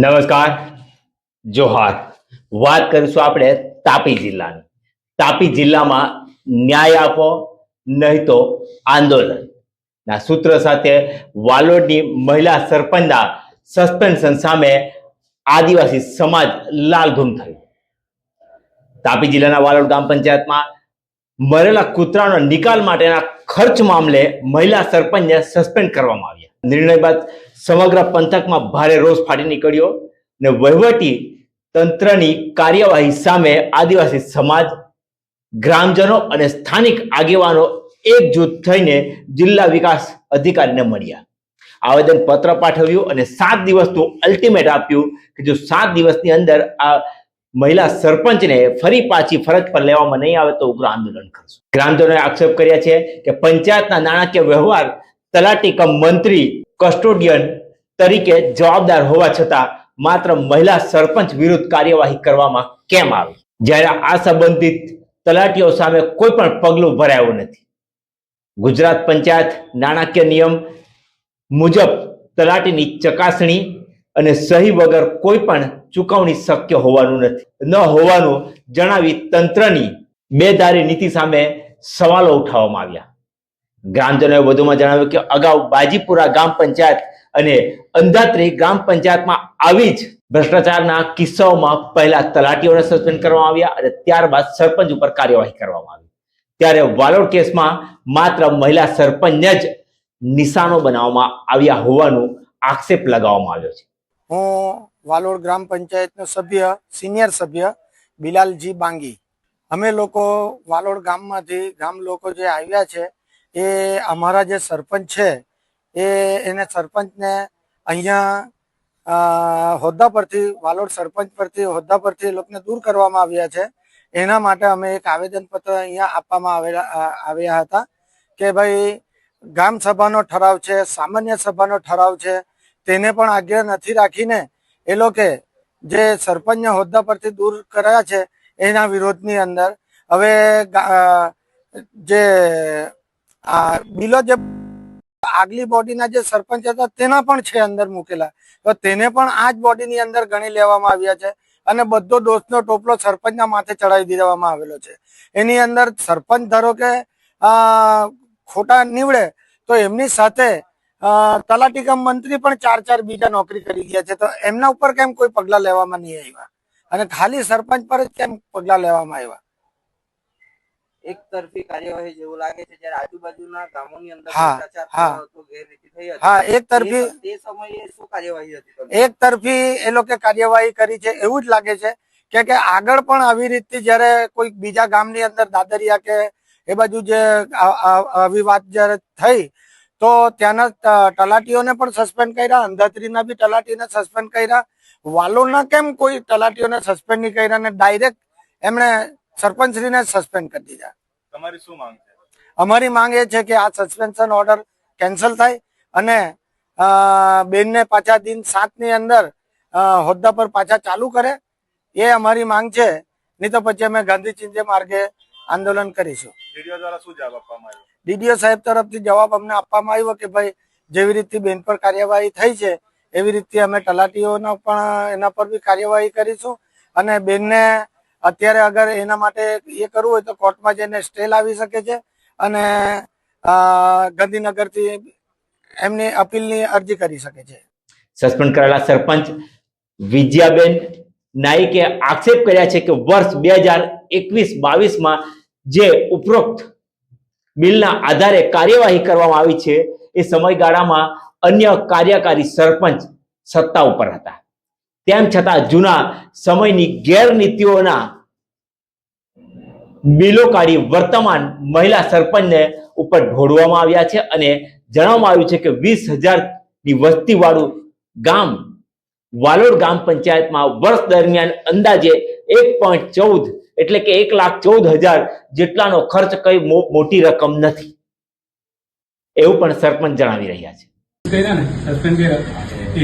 નમસ્કાર, જોહાર. વાત કરીશું આપણે તાપી જિલ્લાની. તાપી જિલ્લામાં ન્યાય આપો નહીં તો આંદોલન ના સૂત્ર સાથે વાલોડની મહિલા સરપંચના સસ્પેન્શન સામે આદિવાસી સમાજ લાલઘૂમ થયું. તાપી જિલ્લાના વાલોડ ગ્રામ પંચાયતમાં મરેલા કૂતરાનો નિકાલ માટેના ખર્ચ મામલે મહિલા સરપંચને સસ્પેન્ડ કરવામાં આવ્યા. નિર્ણય બાદ સમગ્ર પંથકમાં ભારે રોષ ફાટી નીકળ્યો ને વહીવટી તંત્રની કાર્યવાહી સામે આદિવાસી સમાજ, ગ્રામજનો અને સ્થાનિક આગેવાનો એકજૂથ થઈને જિલ્લા વિકાસ અધિકારીને મળ્યા. આવેદન પત્ર પાઠવ્યું અને 7 દિવસનું અલ્ટિમેટ આપ્યું કે જો 7 દિવસની અંદર આ મહિલા સરપંચને ફરી પાછી ફરજ પર લેવામાં નહીં આવે તો ઉગ્ર આંદોલન કરશું. ગ્રામજનોએ આક્ષેપ કર્યા છે કે પંચાયતના નાણાકીય વ્યવહાર તલાટી કમ મંત્રી કસ્ટોડિયન તરીકે જવાબદાર હોવા છતાં માત્ર મહિલા સરપંચ વિરુદ્ધ કાર્યવાહી કરવામાં કેમ આવી, જ્યારે આ સંબંધિત તલાટીઓ સામે કોઈ પણ પગલું ભરાયું નથી. ગુજરાત પંચાયત નાણાકીય નિયમ મુજબ તલાટીની ચકાસણી અને સહી વગર કોઈ પણ ચૂકવણી શક્ય હોવાનું જણાવી તંત્રની બેદારી નીતિ સામે સવાલો ઉઠાવવામાં આવ્યા. ગ્રામજનોએ વધુમાં જણાવ્યું કે અગાઉ બાજીપુરા ગ્રામ પંચાયત અને અંધાત્રી ગ્રામ પંચાયતમાં આવી જ ભ્રષ્ટાચારના કિસ્સાઓમાં પહેલા તલાટીઓને સસ્પેન્ડ કરવામાં આવ્યા અને ત્યારબાદ સરપંચ ઉપર કાર્યવાહી કરવામાં આવી. ત્યારે વાલોડ કેસમાં માત્ર મહિલા સરપંચને જ નિશાનો બનાવવામાં આવ્યા હોવાનું આક્ષેપ લગાવવામાં આવ્યો છે. હું વાલોડ ગ્રામ પંચાયતનો સભ્ય, સિનિયર સભ્ય બિલાલજી બાંગી. અમે લોકો વાલોડ ગામમાંથી ગામ લોકો જે આવ્યા છે એ અમારા જે સરપંચ છે એને સરપંચને અહીંયા હોદ્દા પરથી, વાલોડ સરપંચ પરથી હોદ્દા પરથી એ લોકોને દૂર કરવામાં આવ્યા છે. એના માટે અમે એક આવેદનપત્ર અહીંયા આપવામાં આવ્યા હતા કે ભાઈ ગામ સભાનો ઠરાવ છે, સામાન્ય સભાનો ઠરાવ છે, તેને પણ આજ્ઞા નથી રાખીને એ લોકો જે સરપંચના હોદ્દા પરથી દૂર કર્યા છે એના વિરોધની અંદર હવે જે બિલો જે આગલી બોડીના જે સરપંચ હતા તેના પણ છે અંદર મૂકેલા, તો તેને પણ આ જ બોડીની અંદર ગણી લેવામાં આવ્યા છે અને બધો દોષનો ટોપલો સરપંચના માથે ચડાવી દેવામાં આવેલો છે. એની અંદર સરપંચ ધારો કે ખોટા નીવડે તો એમની સાથે તલાટી કમ મંત્રી પણ 4 બીજા નોકરી કરી ગયા છે, તો એમના ઉપર કેમ કોઈ પગલા લેવામાં નહીં આવ્યા અને ખાલી સરપંચ પર જ કેમ પગલા લેવામાં આવ્યા? એક તરફી કાર્યવાહી જેવું લાગે છે, જ્યારે આજુબાજુના ગામોની અંદર ગેરરીતિ થઈ હતી. હા, એક તરફી તે સમયે શું કાર્યવાહી હતી? એક તરફી એ લોકો કાર્યવાહી કરી છે એવું જ લાગે છે કે આગળ પણ આવી રીતે જયારે કોઈ બીજા ગામની અંદર દાદરિયા કે એ બાજુ જે આવી વાત જયારે થઈ તો ત્યાંના તલાટીઓને પણ સસ્પેન્ડ કર્યા, અંધાત્રીના બી તલાટીને સસ્પેન્ડ કર્યા, વાલોડના કેમ કોઈ તલાટીઓને સસ્પેન્ડ નહીં કર્યા અને ડાયરેક્ટ એમણે સરપંચશ્રીને સસ્પેન્ડ કરી દીધા? તમારી શું માંગ છે? અમારી માંગ એ છે કે આ સસ્પેન્શન ઓર્ડર કેન્સલ થાય અને બેનને પાછા દિન 7 ની અંદર હોદ્દા પર પાછા ચાલુ કરે, એ અમારી માંગ છે. નહીં તો પછી અમે ગાંધી ચિંધ્ય માર્ગે આંદોલન કરીશું. ડીડીઓ દ્વારા શું જવાબ આપવામાં આવ્યો? ડીડીઓ સાહેબ તરફથી જવાબ અમને આપવામાં આવ્યો કે ભાઈ જેવી રીતે બેન પર કાર્યવાહી થઈ છે એવી રીતે અમે તલાટીઓનો પણ એના પર બી કાર્યવાહી કરીશું અને બેનને અત્યારે અગર એના માટે એ કરવું હોય તો કોર્ટમાં જઈને સ્ટે લાવી શકે છે અને ગાંધીનગરથી એમની અપીલની અરજી કરી શકે છે. સસ્પેન્ડ કરેલા સરપંચ વિજયાબેન નાઈકે આક્ષેપ કર્યા છે કે વર્ષ 2021-22માં જે ઉપરોક્ત બિલના આધારે કાર્યવાહી કરવામાં આવી છે એ સમયગાળામાં અન્ય કાર્યકારી સરપંચ સત્તા ઉપર હતા. તેમ છતાં જૂના સમયની ગેરનીતિઓના બિલો કાઢી વર્તમાન મહિલા સરપંચને ઉપર ઢોળવામાં આવ્યા છે અને જણાવવામાં આવ્યું છે કે 20,000ની વસ્તીવાળું ગામ વાલોડ ગ્રામ પંચાયતમાં વર્ષ દરમિયાન અંદાજે 1.14 એટલે કે 1,14,000 જેટલાનો ખર્ચ કઈ મોટી રકમ નથી એવું પણ સરપંચ જણાવી રહ્યા છે. કર્યા ને સસ્પેન્ડ કર્યા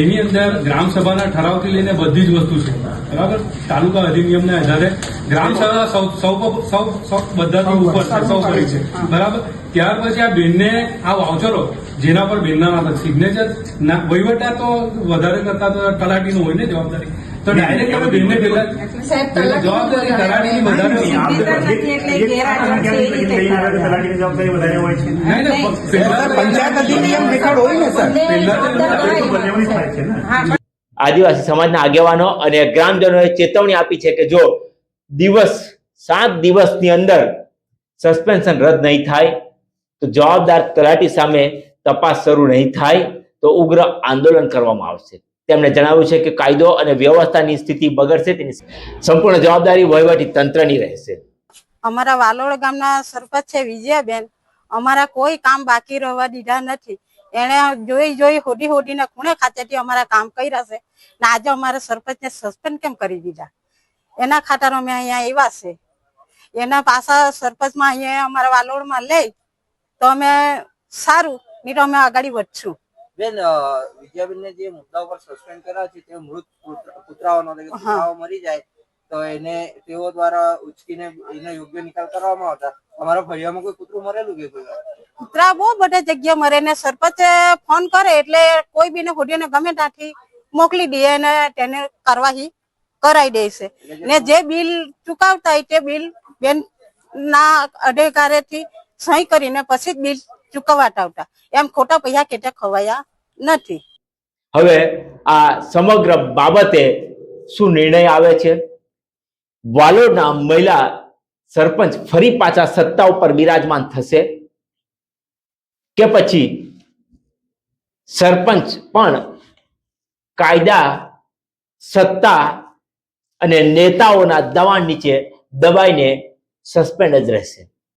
એની અંદર ગ્રામ સભાના ઠરાવથી લઈને બધી જ વસ્તુ છે બરાબર. તાલુકા અધિનિયમના આધારે ગ્રામ સભા સૌ બધાથી ઉપર છે, સૌ કરી છે બરાબર. ત્યાર પછી આ બેનને આ વાઉચરો જેના પર બેનના સિગ્નેચર વહીવટા તો વધારે કરતા તો તલાટીનું હોય ને જવાબદારી, તો ડાયરેક્ટ તમે બેનને પેલા જવાબદારી તલાટીની વધારે હોય. નહીં ને, પહેલા પંચાયત અધિનિયમ હેઠળ હોય ને સર. પહેલા આદિવાસી સમાજના આગેવાનો અને ગ્રામજનોએ ચેતવણી આપી છે કે જો 7 દિવસની અંદર સસ્પેન્શન રદ નહીં થાય તો જવાબદાર તલાટી સામે તપાસ શરૂ નહીં થાય તો ઉગ્ર આંદોલન કરવામાં આવશે. તેમણે જણાવ્યું છે કે કાયદો અને વ્યવસ્થાની સ્થિતિ બગડશે તેની સંપૂર્ણ જવાબદારી વહીવટી તંત્રની રહેશે. અમારા વાલોડ ગામના સરપંચ છે વિજયાબેન, અમારા કોઈ કામ બાકી રહેવા દીધા નથી. એને જોઈ હોડીને ખૂણે ખાતેથી અમારા કામ કર્યા છે ને આજે અમારા સરપંચને સસ્પેન્ડ કેમ કરી દીધા એના ખાતર અમે અહીંયા આવ્યા છે. એના પાછા સરપંચમાં અહીંયા અમારા વાલોડમાં લઈ તો અમે સારું નહીં તો અમે આગળ વધશું. બેન, વિજયાબેનને જે મુદ્દા ઉપર સસ્પેન્ડ કર્યા છે તે મૃત કૂતરાઓનો કૂતરાઓ મરી જાય તો એને તેઓ દ્વારા ઉચકીને એનો યોગ્ય નિકાલ કરવામાં આવતા. અમારા ફળિયામાં કોઈ કૂતરું મરેલું કે કોઈ વાર? કૂતરા બહુ બધા જગ્યા મરે ને સરપંચે ફોન કરે એટલે કોઈ બીને હોડીને ગમે ત્યાંથી મોકલી દે અને તેને કાર્યવાહી કરાઈ દે છે. ને જે બિલ ચુકાવતા હોય તે બિલ બેન ના અધિકારીથી સહી કરીને પછી જ બિલ ચૂકવવાતા આવતા. એમ ખોટા પૈસા કેટે ખવાયા નથી. હવે આ સમગ્ર બાબતે શું નિર્ણય આવે છે? વાલોડના મહિલા સરપંચ ફરી પાછા સત્તા ઉપર બિરાજમાન થશે કે પછી સરપંચ પણ કાયદા, સત્તા અને નેતાઓના દબાણ નીચે દબાઈને સસ્પેન્ડ જ રહેશે?